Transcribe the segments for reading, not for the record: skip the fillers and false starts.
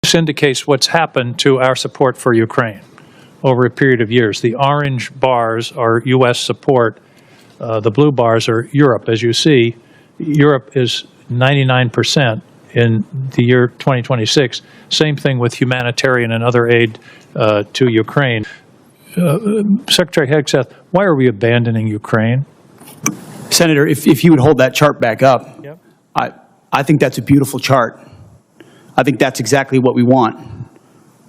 This indicates what's happened to our support for Ukraine over a period of years. The orange bars are U.S. support. The blue bars are Europe. As you see, Europe is 99% in the year 2026. Same thing with humanitarian and other aid to Ukraine. Secretary Hegseth, why are we abandoning Ukraine? Senator, if you would hold that chart back up, Yep. I think that's a beautiful chart. I think that's exactly what we want.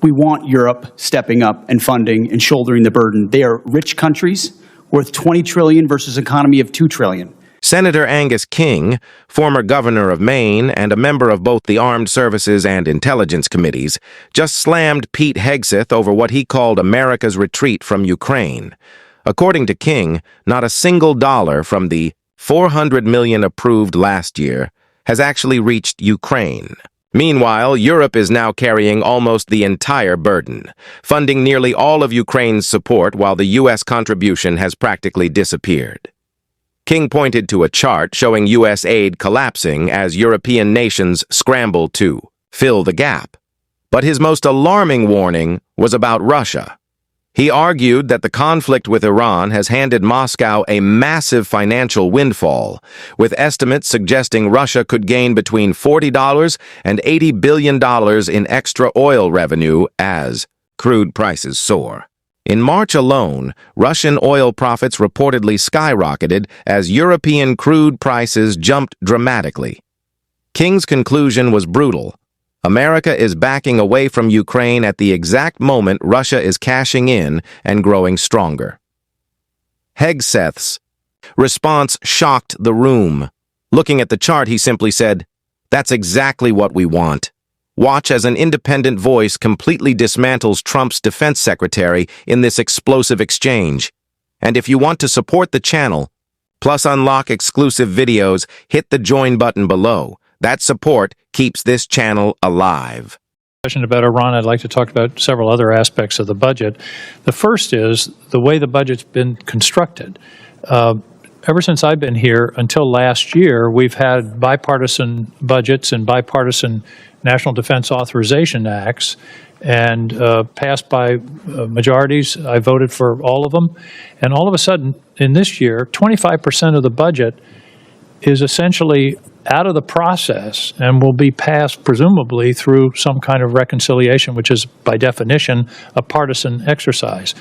We want Europe stepping up and funding and shouldering the burden. They are rich countries worth $20 trillion versus an economy of $2 trillion. Senator Angus King, former governor of Maine and a member of both the Armed Services and Intelligence Committees, just slammed Pete Hegseth over what he called America's retreat from Ukraine. According to King, not a single dollar from the $400 million approved last year has actually reached Ukraine. Meanwhile, Europe is now carrying almost the entire burden, funding nearly all of Ukraine's support while the U.S. contribution has practically disappeared. King pointed to a chart showing U.S. aid collapsing as European nations scramble to fill the gap. But his most alarming warning was about Russia. He argued that the conflict with Iran has handed Moscow a massive financial windfall, with estimates suggesting Russia could gain between $40 and $80 billion in extra oil revenue as crude prices soar. In March alone, Russian oil profits reportedly skyrocketed as European crude prices jumped dramatically. King's conclusion was brutal. America is backing away from Ukraine at the exact moment Russia is cashing in and growing stronger. Hegseth's response shocked the room. Looking at the chart, he simply said, "That's exactly what we want." Watch as an independent voice completely dismantles Trump's defense secretary in this explosive exchange. And if you want to support the channel, plus unlock exclusive videos, hit the join button below. That support keeps this channel alive. Question about Iran, I'd like to talk about several other aspects of the budget. The first is the way the budget's been constructed. Ever since I've been here until last year, we've had bipartisan budgets and bipartisan National Defense Authorization Acts and passed by majorities. I voted for all of them. And all of a sudden, in this year, 25% of the budget is essentially out of the process and will be passed presumably through some kind of reconciliation, which is by definition a partisan exercise.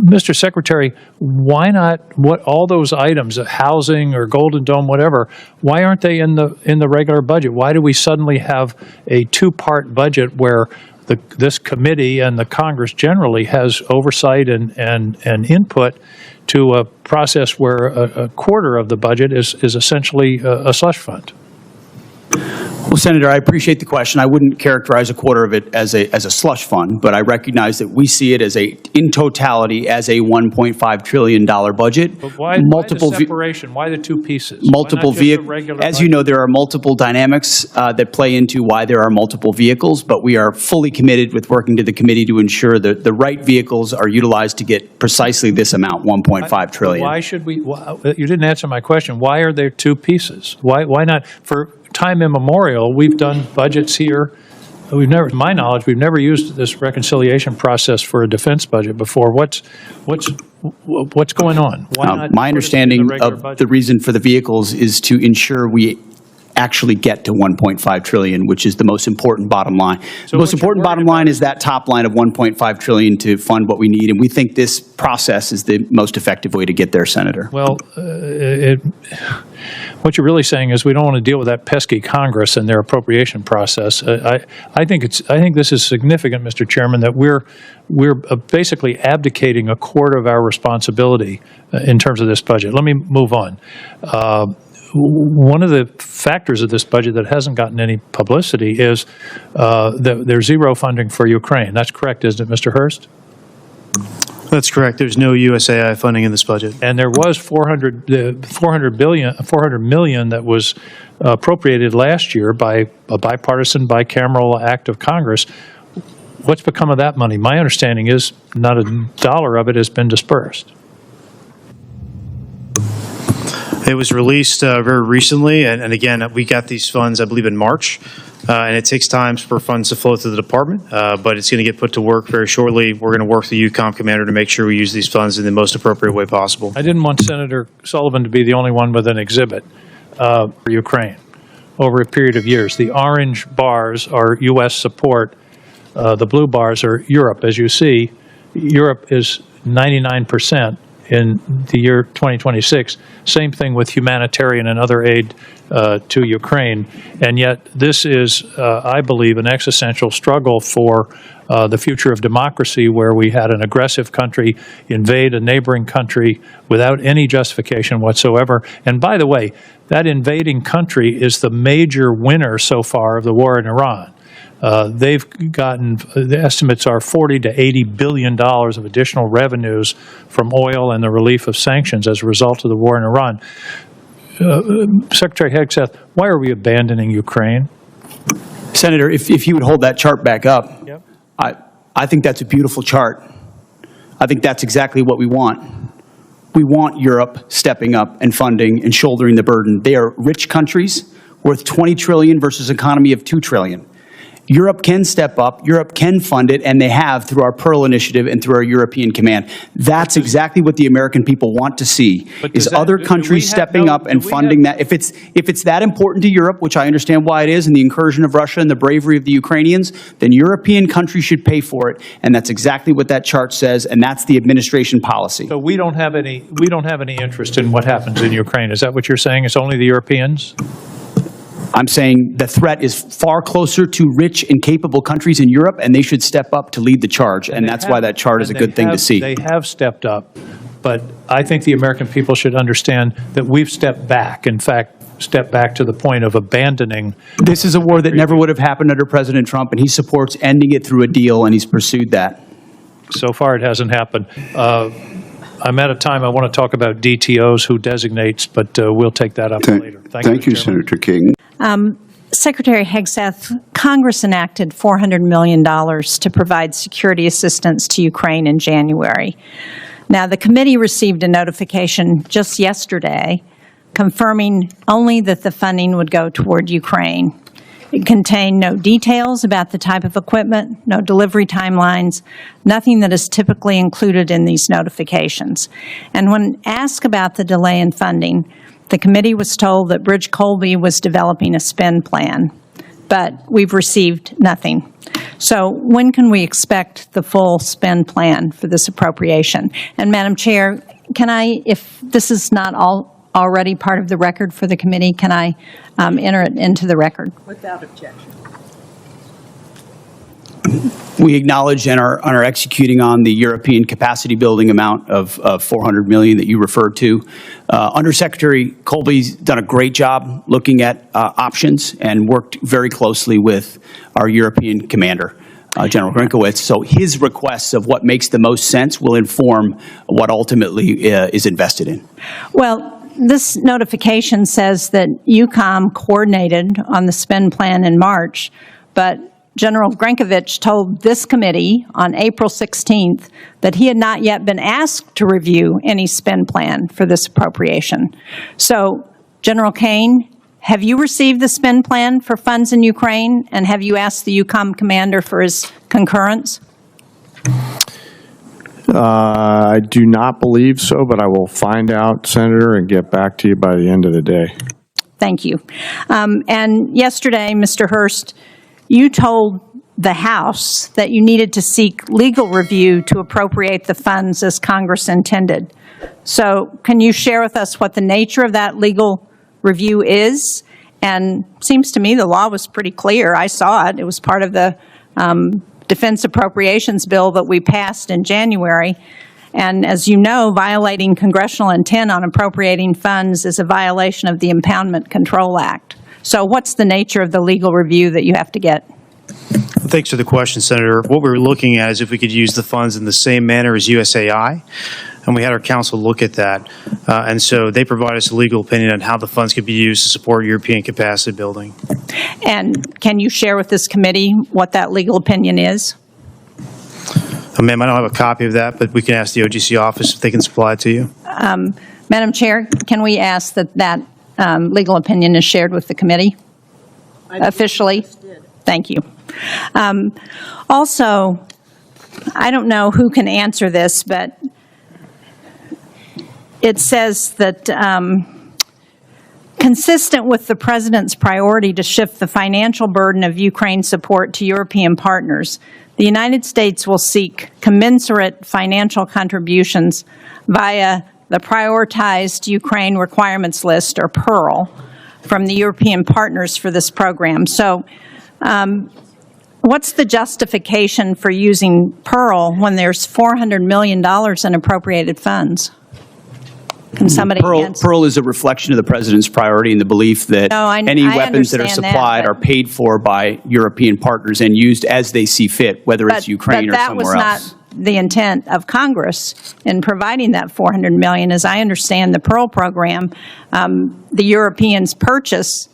Mr. Secretary, why not all those items, housing or Golden Dome, whatever, why aren't they in the regular budget? Why do we suddenly have a two-part budget where this committee and the Congress generally has oversight and input to a process where a quarter of the budget is essentially a slush fund? Well, Senator, I appreciate the question. I wouldn't characterize a quarter of it as a slush fund, but I recognize that we see it as in totality as a $1.5 trillion budget. But why the separation? Why the two pieces? Multiple vehicles. As you know, there are multiple dynamics that play into why there are multiple vehicles, but we are fully committed with working to the committee to ensure that the right vehicles are utilized to get precisely this amount, $1.5 trillion. Why should we? You didn't answer my question. Why are there two pieces? Why not? For time immemorial, we've done budgets here. We've never, to my knowledge, we've never used this reconciliation process for a defense budget before. What's going on? Why not my understanding of the reason for the vehicles is to ensure we actually get to $1.5 trillion, which is the most important bottom line. The most important bottom line is that top line of $1.5 trillion to fund what we need, and we think this process is the most effective way to get there, Senator. Well, what you're really saying is we don't want to deal with that pesky Congress and their appropriation process. I think this is significant, Mr. Chairman, that we're basically abdicating a quarter of our responsibility in terms of this budget. Let me move on. One of the factors of this budget that hasn't gotten any publicity is that there's zero funding for Ukraine. That's correct, isn't it, Mr. Hurst? That's correct. There's no USAI funding in this budget. And there was $400 million that was appropriated last year by a bipartisan, bicameral act of Congress. What's become of that money? My understanding is not a dollar of it has been dispersed. It was released very recently, and again, we got these funds, I believe, in March. and it takes time for funds to flow through the department, but it's going to get put to work very shortly. We're going to work with the UCOM commander to make sure we use these funds in the most appropriate way possible. I didn't want Senator Sullivan to be the only one with an exhibit for Ukraine over a period of years. The orange bars are U.S. support. The blue bars are Europe. As you see, Europe is 99% in the year 2026. Same thing with humanitarian and other aid to Ukraine. And yet this is, I believe, an existential struggle for the future of democracy, where we had an aggressive country invade a neighboring country without any justification whatsoever. And by the way, that invading country is the major winner so far of the war in Iran. They've gotten, the estimates are $40 to $80 billion of additional revenues from oil and the relief of sanctions as a result of the war in Iran. Secretary Hegseth, why are we abandoning Ukraine? Senator, if you would hold that chart back up, Yep. I think that's a beautiful chart. I think that's exactly what we want. We want Europe stepping up and funding and shouldering the burden. They are rich countries worth $20 trillion versus an economy of $2 trillion. Europe can step up, Europe can fund it, and they have through our Pearl Initiative and through our European Command. That's exactly what the American people want to see, is other countries stepping up and funding that. If it's that important to Europe, which I understand why it is, and the incursion of Russia and the bravery of the Ukrainians, then European countries should pay for it, and that's exactly what that chart says, and that's the administration policy. So we don't have any interest in what happens in Ukraine. Is that what you're saying? It's only the Europeans? I'm saying the threat is far closer to rich and capable countries in Europe, and they should step up to lead the charge, and that's why that chart is a good thing to see. They have stepped up, but I think the American people should understand that we've stepped back, in fact, stepped back to the point of abandoning. This is a war that never would have happened under President Trump, and he supports ending it through a deal, and he's pursued that. So far, it hasn't happened. I'm out of time. I want to talk about DTOs, who designates, but we'll take that up later. Thank you, Senator King. Secretary Hegseth, Congress enacted $400 million to provide security assistance to Ukraine in January. Now, the committee received a notification just yesterday confirming only that the funding would go toward Ukraine. It contained no details about the type of equipment, no delivery timelines, nothing that is typically included in these notifications. And when asked about the delay in funding, the committee was told that Bridge Colby was developing a spend plan, but we've received nothing. So when can we expect the full spend plan for this appropriation? And Madam Chair, can I, if this is not already part of the record for the committee, can I enter it into the record? Without objection. We acknowledge and are executing on the European capacity building amount of $400 million that you referred to. Undersecretary Colby's done a great job looking at options and worked very closely with our European commander, General Grinkowitz. So his requests of what makes the most sense will inform what ultimately is invested in. Well, this notification says that UCOM coordinated on the spend plan in March, but General Grinkowitz told this committee on April 16th that he had not yet been asked to review any spend plan for this appropriation. So, General Kane, have you received the spend plan for funds in Ukraine, and have you asked the UCOM commander for his concurrence? I do not believe so, but I will find out, Senator, and get back to you by the end of the day. Thank you. And yesterday, Mr. Hurst, you told the House that you needed to seek legal review to appropriate the funds as Congress intended. So can you share with us what the nature of that legal review is? And seems to me the law was pretty clear. I saw it. It was part of the defense appropriations bill that we passed in January. And as you know, violating congressional intent on appropriating funds is a violation of the Impoundment Control Act. So what's the nature of the legal review that you have to get? Thanks for the question, Senator. What we're looking at is if we could use the funds in the same manner as USAI, and we had our counsel look at that. And so they provide us a legal opinion on how the funds could be used to support European capacity building. And can you share with this committee what that legal opinion is? Ma'am, I don't have a copy of that, but we can ask the OGC office if they can supply it to you. Madam Chair, can we ask that legal opinion is shared with the committee officially? Thank you. Also, I don't know who can answer this, but it says that consistent with the President's priority to shift the financial burden of Ukraine support to European partners, the United States will seek commensurate financial contributions via the Prioritized Ukraine Requirements List, or PEARL, from the European partners for this program. So what's the justification for using PEARL when there's $400 million in appropriated funds? Can somebody answer? PEARL is a reflection of the President's priority and the belief that any weapons that are supplied are paid for by European partners and used as they see fit, whether it's Ukraine or somewhere else. But that was not the intent of Congress in providing that $400 million. As I understand the PEARL program, the Europeans purchase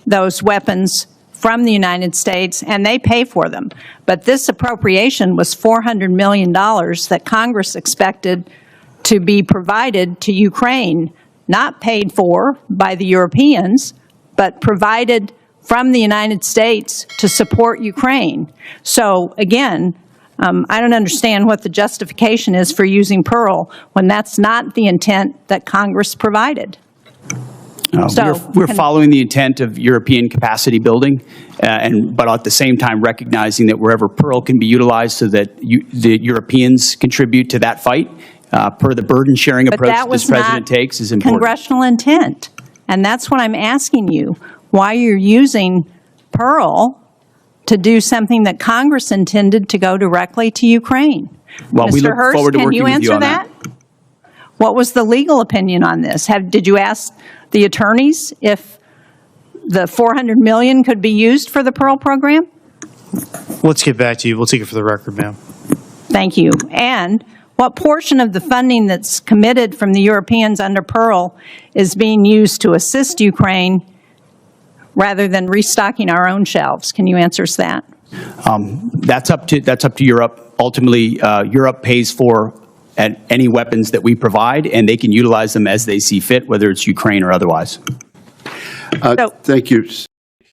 those weapons from the United States, and they pay for them. But this appropriation was $400 million that Congress expected to be provided to Ukraine, not paid for by the Europeans, but provided from the United States to support Ukraine. So again, I don't understand what the justification is for using PEARL when that's not the intent that Congress provided. We're following the intent of European capacity building, but at the same time recognizing that wherever PEARL can be utilized so that the Europeans contribute to that fight, per the burden sharing approach that this President takes, is important. Congressional intent, and that's what I'm asking you, why you're using PEARL to do something that Congress intended to go directly to Ukraine. Well, we look forward to working with you on that. Can you answer that? What was the legal opinion on this? Did you ask the attorneys if the $400 million could be used for the PEARL program? Let's get back to you. We'll take it for the record, ma'am. Thank you. And what portion of the funding that's committed from the Europeans under PEARL is being used to assist Ukraine rather than restocking our own shelves? Can you answer that? That's up to Europe. Ultimately, Europe pays for any weapons that we provide, and they can utilize them as they see fit, whether it's Ukraine or otherwise. Thank you.